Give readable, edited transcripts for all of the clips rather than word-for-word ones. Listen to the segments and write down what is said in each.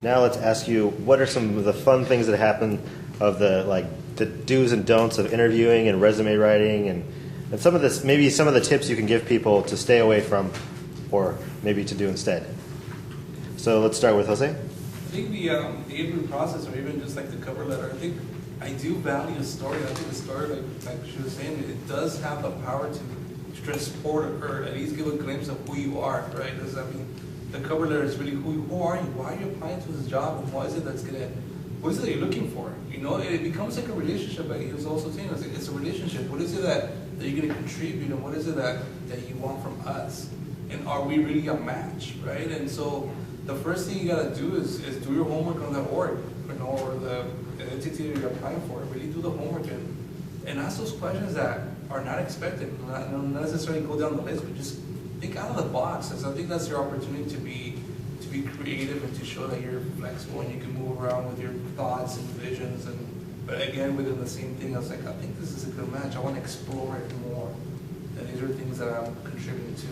Now let's ask you, what are some of the fun things that happen of the do's and don'ts of interviewing and resume writing, and some of this, maybe some of the tips you can give people to stay away from or maybe to do instead. So let's start with Jose. I think the interview process, or even just like the cover letter, I think I do value a story. I think the story, like she was saying, it does have the power to transport or at least give a glimpse of who you are, right? Because, I mean, the cover letter is really who are you? Why are you applying to this job? And what is it what is it that you're looking for? You know, it becomes like a relationship. Like he was also saying, it's a relationship. What is it that you're going to contribute, and what is it that you want from us? And are we really a match, right? And so the first thing you got to do is do your homework on the org, or the entity that you're applying for. Really do the homework and ask those questions that are not expected. Not necessarily go down the list, but just think out of the box. And so I think that's your opportunity to be creative and to show that you're flexible and you can move around with your thoughts and visions. But again, within the same thing, I was like, I think this is a good match. I want to explore it more. And these are things that I'm contributing to.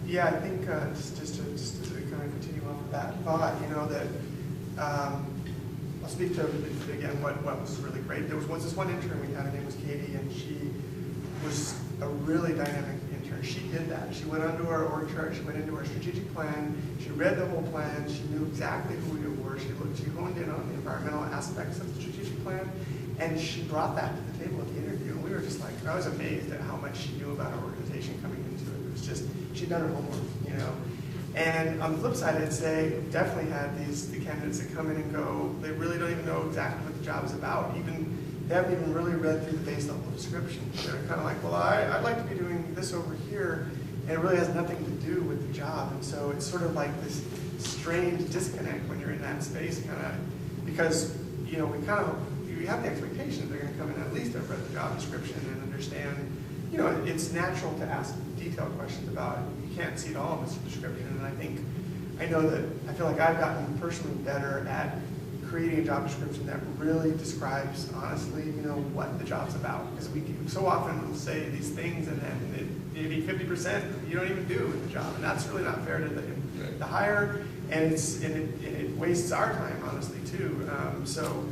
Yeah, I think just to kind of continue on with that thought, that I'll speak to again what was really great. There was this one intern we had. Her name was Katie, and she was a really dynamic intern. She did that. She went onto our org chart. She went into our strategic plan. She read the whole plan. She knew exactly who we were. She honed in on the environmental aspects of the strategic plan, and she brought that to the table at the interview. And we were just like, I was amazed at how much she knew about our organization coming into it. It was just, she'd done her homework, And on the flip side, I'd say we've definitely had the candidates that come in and go, they really don't even know exactly what the job is about. They haven't even really read through the base level description. They're kind of like, well, I'd like to be doing this over here, and it really has nothing to do with the job. And so it's sort of like this strange disconnect when you're in that space, because we have the expectation that they're going to come in and at least have read the job description and understand. It's natural to ask detailed questions about it. You can't see it all in this description, and I feel like I've gotten personally better at creating a job description that really describes honestly, what the job's about. Because we so often will say these things, and then maybe 50% you don't even do with the job, and that's really not fair to the hire, and it wastes our time honestly too. So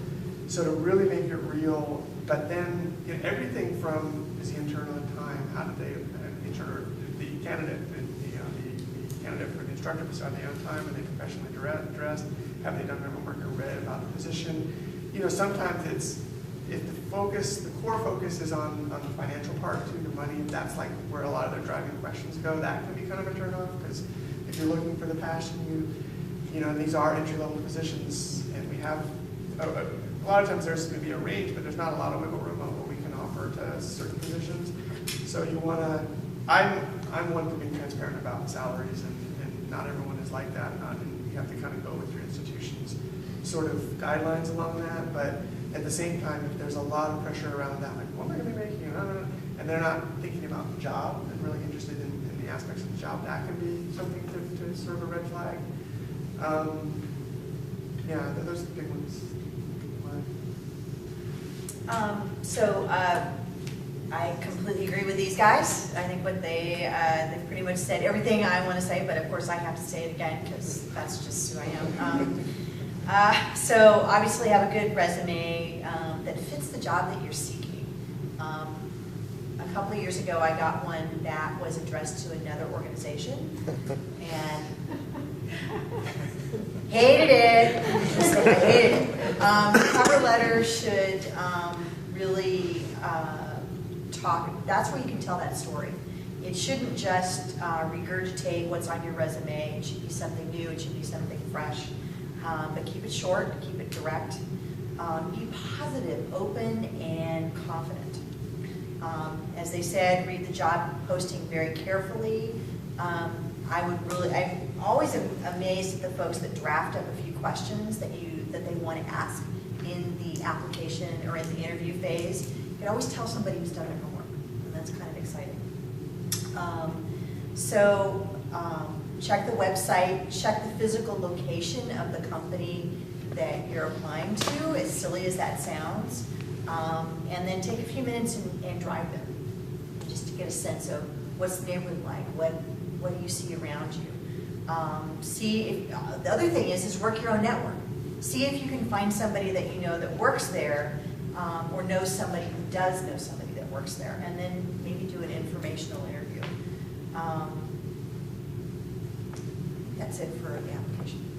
to really make it real, but then everything from is the intern on time, how did the candidate for the instructor, are they on time, are they professionally dressed, have they done their homework or read about the position? Sometimes if the core focus is on the financial part too, the money, that's like where a lot of their driving questions go. That can be kind of a turnoff, because if you're looking for the passion, and these are entry-level positions, and we have a lot of times there's going to be a range, but there's not a lot of wiggle room on what we can offer to certain positions. So you want to, I'm one for being transparent about salaries, and not everyone is like that. You have to kind of go with your institution's sort of guidelines along that. But at the same time, if there's a lot of pressure around that, like, what am I going to be making? And they're not thinking about the job and really interested in the aspects of the job, that can be something to sort of a red flag. Those are the big ones. I completely agree with these guys. I think what they've pretty much said everything I want to say, but of course I have to say it again because that's just who I am. So obviously have a good resume that fits the job that you're seeking. A couple of years ago I got one that was addressed to another organization and hated it. Just like I hated it. The cover letter should really talk. That's where you can tell that story. It shouldn't just regurgitate what's on your resume. It should be something new. It should be something fresh. But keep it short. Keep it direct. Be positive, open, and confident. As they said, read the job posting very carefully. I'm always amazed at the folks that draft up a few questions that they want to ask in the application or in the interview phase. You can always tell somebody who's done their homework, and that's kind of exciting. Check the website, check the physical location of the company that you're applying to, as silly as that sounds, and then take a few minutes and drive there, just to get a sense of what's the neighborhood like, what do you see around you. See if, the other thing is work your own network. See if you can find somebody that you know that works there, or knows somebody who does know somebody that works there, and then maybe do an informational interview. That's it for the application.